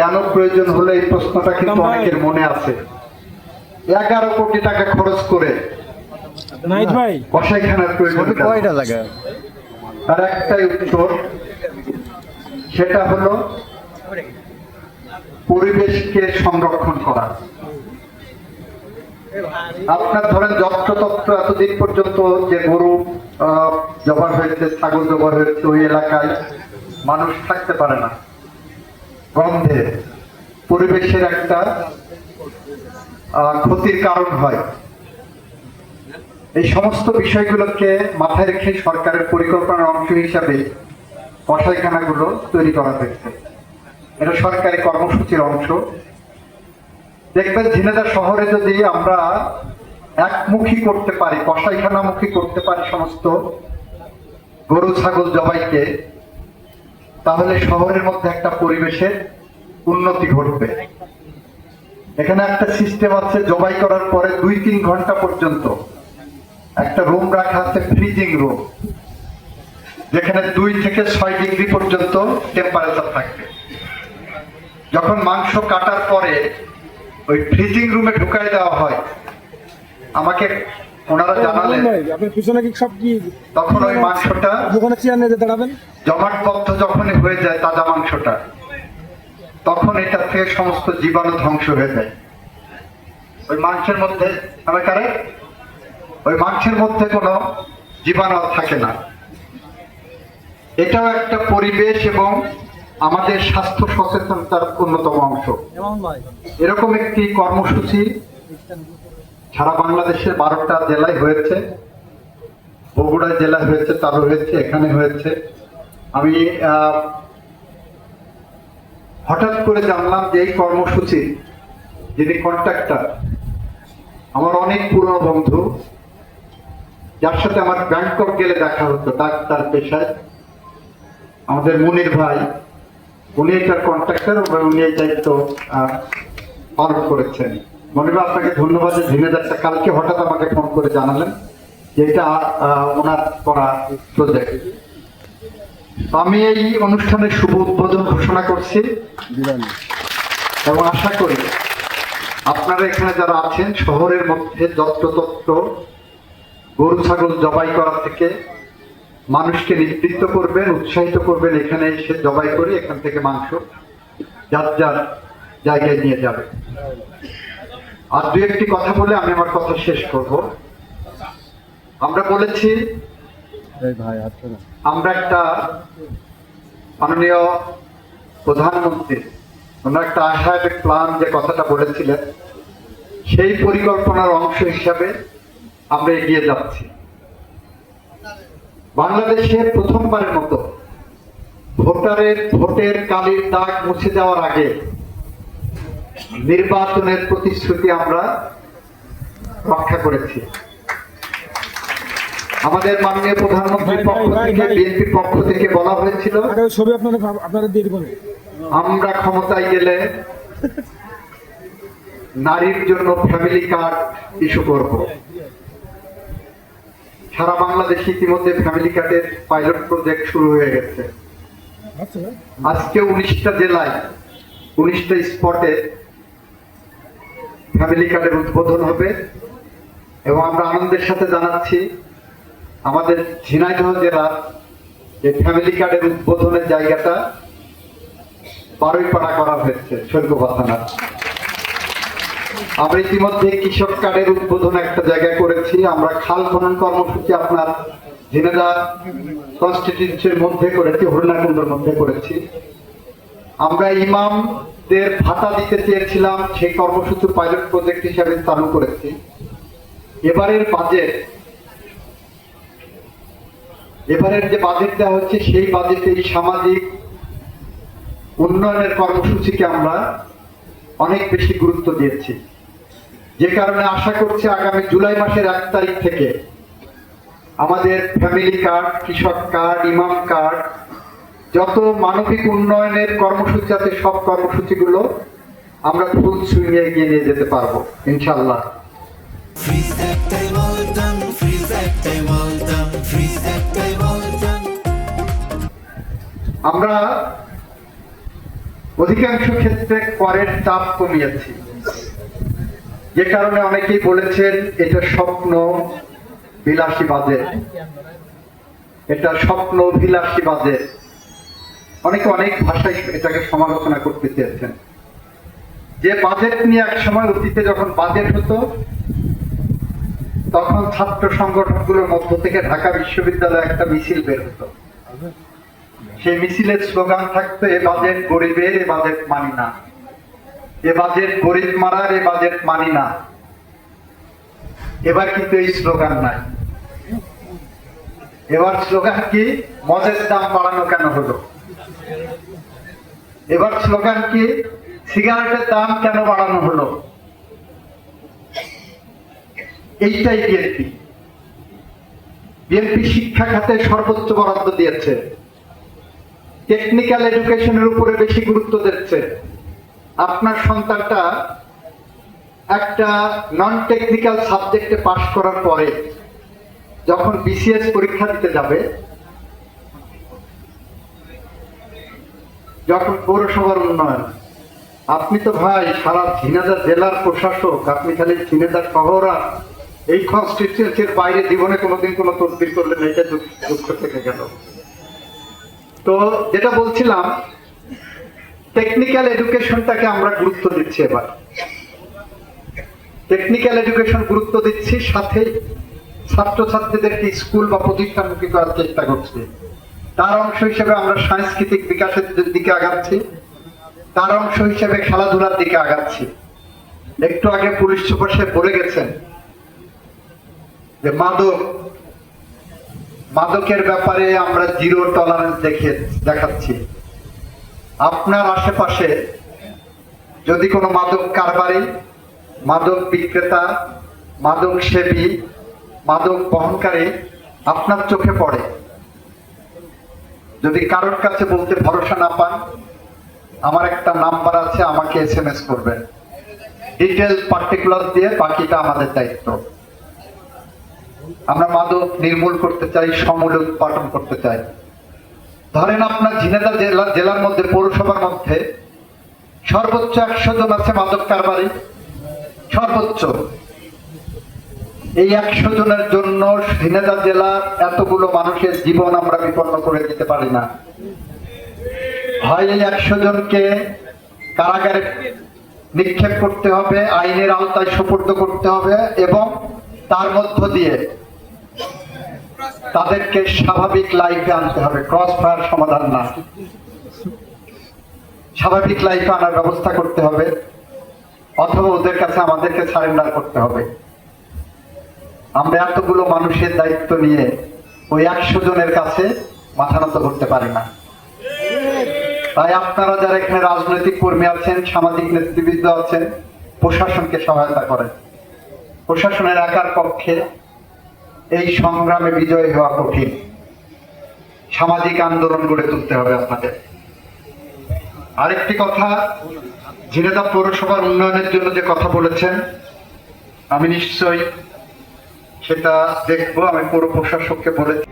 কেন প্রয়োজন হলো এই প্রশ্নটা কিন্তু অনেকের মনে আছে। 11 কোটি টাকা খরচ করে কসাইখানার প্রয়োজন কয়টা লাগে? তার একটাই উত্তর, সেটা হলো পরিবেশকে সংরক্ষণ করা। আপনার ধরেন যত্রতত্র এতদিন পর্যন্ত যে গরু জবা হয়েছে, ছাগল জবা হয়েছে, ওই এলাকায় মানুষ থাকতে পারে না, গন্ধে পরিবেশের একটা ক্ষতির কারণ হয়। এই সমস্ত বিষয়গুলোকে মাথায় রেখে সরকারের পরিকল্পনার অংশ হিসাবে কসাইখানাগুলো তৈরি করা হয়েছে। এটা সরকারি কর্মসূচির অংশ। দেখবেন ঝিনাইদহ শহরে যদি আমরা একমুখী করতে পারি, কসাইখানামুখী করতে পারি সমস্ত গরু ছাগল জবাইকে, তাহলে শহরের মধ্যে একটা পরিবেশের উন্নতি ঘটবে। এখানে একটা সিস্টেম আছে, জবাই করার পরে 2-3 ঘন্টা পর্যন্ত একটা রুম রাখা আছে, ফ্রিজিং রুম, যেখানে 2 থেকে 6 ডিগ্রি পর্যন্ত টেম্পারেচার থাকবে। যখন মাংস কাটার পরে ওই ফ্রিজিং রুমে ঢুকাই দেওয়া হয়, আমাকে ওনারা জানালেন, তখন ওই মাংসটা জমাটবদ্ধ যখনই হয়ে যায় তাজা মাংসটা, তখন এটা থেকে সমস্ত জীবাণু ধ্বংস হয়ে যায়। ওই মাংসের মধ্যে ওই মাংসের মধ্যে কোনো জীবাণু থাকে না। এটাও একটা পরিবেশ এবং আমাদের স্বাস্থ্য সচেতনতার অন্যতম অংশ। এরকম একটি কর্মসূচি সারা বাংলাদেশের 12টা জেলায় হয়েছে, বগুড়া জেলায় হয়েছে, চালু হয়েছে, এখানে হয়েছে। আমি হঠাৎ করে জানলাম যে এই কর্মসূচি যিনি কন্ট্রাক্টর আমার অনেক পুরনো বন্ধু, যার সাথে আমার ব্যাংকক গেলে দেখা হতো ডাক্তার পেশায়, আমাদের মুনির ভাই, উনি এটার কন্ট্রাক্টর এবং উনি এই দায়িত্ব পালন করেছেন। মনির ভাই, আপনাকে ধন্যবাদ। ঝিনাইদহটা কালকে হঠাৎ আমাকে ফোন করে জানালেন যে এটা ওনার করা প্রজেক্ট। আমি এই অনুষ্ঠানের শুভ উদ্বোধন ঘোষণা করছি এবং আশা করি আপনারা এখানে যারা আছেন শহরের মধ্যে যত্রতত্র গরু ছাগল জবাই করা থেকে মানুষকে নিবৃত্ত করবেন, উৎসাহিত করবেন, এখানে এসে জবাই করে এখান থেকে মাংস যার যার জায়গায় নিয়ে যাবে। আর 2-1টি কথা বলে আমি আমার কথা শেষ করব। আমরা বলেছি আমরা একটা মাননীয় প্রধানমন্ত্রী ওনার একটা আশাবাদী প্ল্যান যে কথাটা বলেছিলেন, সেই পরিকল্পনার অংশ হিসাবে আমরা এগিয়ে যাচ্ছি। বাংলাদেশের প্রথমবারের মতো ভোটের কালির দাগ মুছে যাওয়ার আগে নির্বাচনের প্রতিশ্রুতি আমরা রক্ষা করেছি। আমাদের মাননীয় প্রধানমন্ত্রীর পক্ষ থেকে, বিএনপির পক্ষ থেকে বলা হয়েছিল আমরা ক্ষমতায় গেলে নারীর জন্য ফ্যামিলি কার্ড ইস্যু করব। সারা বাংলাদেশে ইতিমধ্যে ফ্যামিলি কার্ডের পাইলট প্রজেক্ট শুরু হয়ে গেছে। আজকে 19টা জেলায় 19টা স্পটে ফ্যামিলি কার্ডের উদ্বোধন হবে এবং আমরা আনন্দের সাথে জানাচ্ছি আমাদের ঝিনাইদহ জেলার যে ফ্যামিলি কার্ডের উদ্বোধনের জায়গাটা বারুইপাড়া করা হয়েছে, সৈকত থানা। আমরা ইতিমধ্যে কৃষক কার্ডের উদ্বোধন একটা জায়গায় করেছি। আমরা খাল খনন কর্মসূচি আপনার ঝিনাইদহ কনস্টিটিউয়েন্সির মধ্যে করেছি, হরিণাকুণ্ডের মধ্যে করেছি। আমরা ইমামদের ভাতা দিতে চেয়েছিলাম, সেই কর্মসূচি পাইলট প্রজেক্ট হিসাবে চালু করেছি। এবারের যে বাজেট দেওয়া হচ্ছে সেই বাজেটে এই সামাজিক উন্নয়নের কর্মসূচিকে আমরা অনেক বেশি গুরুত্ব দিয়েছি, যে কারণে আশা করছি আগামী জুলাই মাসের 1 তারিখ থেকে আমাদের ফ্যামিলি কার্ড, কৃষক কার্ড, ইমাম কার্ড, যত মানবিক উন্নয়নের কর্মসূচি আছে সব কর্মসূচিগুলো আমরা ফুল সুইংয়ে এগিয়ে নিয়ে যেতে পারবো ইনশাআল্লাহ। আমরা অধিকাংশ ক্ষেত্রে করের চাপ কমিয়েছি, যে কারণে অনেকেই বলেছেন এটা স্বপ্ন বিলাসী বাজেট, এটা স্বপ্ন বিলাসী বাজেট। অনেকে অনেক ভাষায় এটাকে সমালোচনা করতে চেয়েছেন। যে বাজেট নিয়ে এক সময় অতীতে যখন বাজেট হতো, তখন ছাত্র সংগঠনগুলোর মধ্য থেকে ঢাকা বিশ্ববিদ্যালয়ে একটা মিছিল বের হতো। সেই মিছিলের স্লোগান থাকতো, এ বাজেট গরিবের, এ বাজেট মানি না। এ বাজেট গরিব মারার, এ বাজেট মানি না। এবার কিন্তু এই স্লোগান নাই। এবার স্লোগান কি? মদের দাম বাড়ানো কেন হলো? এবার স্লোগান কি? সিগারেটের দাম কেন বাড়ানো হলো? এইটাই বিএনপি। বিএনপি শিক্ষা খাতে সর্বোচ্চ বরাদ্দ দিয়েছে, টেকনিক্যাল এডুকেশনের উপরে বেশি গুরুত্ব দিচ্ছে। আপনার সন্তানটা একটা নন টেকনিক্যাল সাবজেক্টে পাশ করার পরে যখন বিসিএস পরীক্ষা দিতে যাবে, যখন পৌরসভার উন্নয়ন, আপনি তো ভাই সারা ঝিনাইদহ জেলার প্রশাসক, আপনি খালি ঝিনাইদহ শহর আর এই কনস্টিটিউয়েন্সির বাইরে জীবনে কোনোদিন কোনো তদবির করলেন, এটা দুঃখ থেকে গেল। তো যেটা বলছিলাম, টেকনিক্যাল এডুকেশনটাকে আমরা গুরুত্ব দিচ্ছি। এবার টেকনিক্যাল এডুকেশন গুরুত্ব দিচ্ছি, সাথে ছাত্রছাত্রীদেরকে স্কুল বা প্রতিষ্ঠানমুখী করার চেষ্টা করছি। তার অংশ হিসেবে আমরা সাংস্কৃতিক বিকাশের দিকে আগাচ্ছি, তার অংশ হিসেবে খেলাধুলার দিকে আগাচ্ছি। একটু আগে পুলিশ সুপার সাহেব বলে গেছেন যে মাদকের ব্যাপারে আমরা জিরো টলারেন্স দেখাচ্ছি। আপনার আশেপাশে যদি কোনো মাদক কারবারি, মাদক বিক্রেতা, মাদক সেবী, মাদক বহনকারী আপনার চোখে পড়ে, যদি কারোর কাছে বলতে ভরসা না পান, আমার একটা নাম্বার আছে, আমাকে SMS করবেন, ডিটেল পার্টিকুলার দিয়ে, বাকিটা আমাদের দায়িত্ব। আমরা মাদক নির্মূল করতে চাই, সমূলে উৎপাদন করতে চাই। ধরেন আপনার ঝিনাইদহ জেলার মধ্যে, পৌরসভার মধ্যে সর্বোচ্চ 100 জন আছে মাদক কারবারি, সর্বোচ্চ। এই 100 জনের জন্য ঝিনাইদহ জেলার এতগুলো মানুষের জীবন আমরা বিপন্ন করে দিতে পারি না। হয় এই 100 জনকে কারাগারে নিক্ষেপ করতে হবে, আইনের আওতায় সোপর্দ করতে হবে, এবং তার মধ্য দিয়ে তাদেরকে স্বাভাবিক লাইফে আনতে হবে। ক্রস ফায়ার সমাধান না, স্বাভাবিক লাইফে আনার ব্যবস্থা করতে হবে, অথবা ওদের কাছে আমাদেরকে সারেন্ডার করতে হবে। আমরা এতগুলো মানুষের দায়িত্ব নিয়ে ওই 100 জনের কাছে মাথা নত করতে পারি না। তাই আপনারা যারা এখানে রাজনৈতিক কর্মী আছেন, সামাজিক নেতৃবৃন্দ আছেন, প্রশাসনকে সহায়তা করেন। প্রশাসনের একার পক্ষে এই সংগ্রামে বিজয়ী হওয়া কঠিন। সামাজিক আন্দোলন গড়ে তুলতে হবে আপনাদের। আরেকটি কথা, ঝিনাইদহ পৌরসভার উন্নয়নের জন্য যে কথা বলেছেন, আমি নিশ্চয়ই সেটা দেখবো। আমি পৌর প্রশাসককে বলেছি।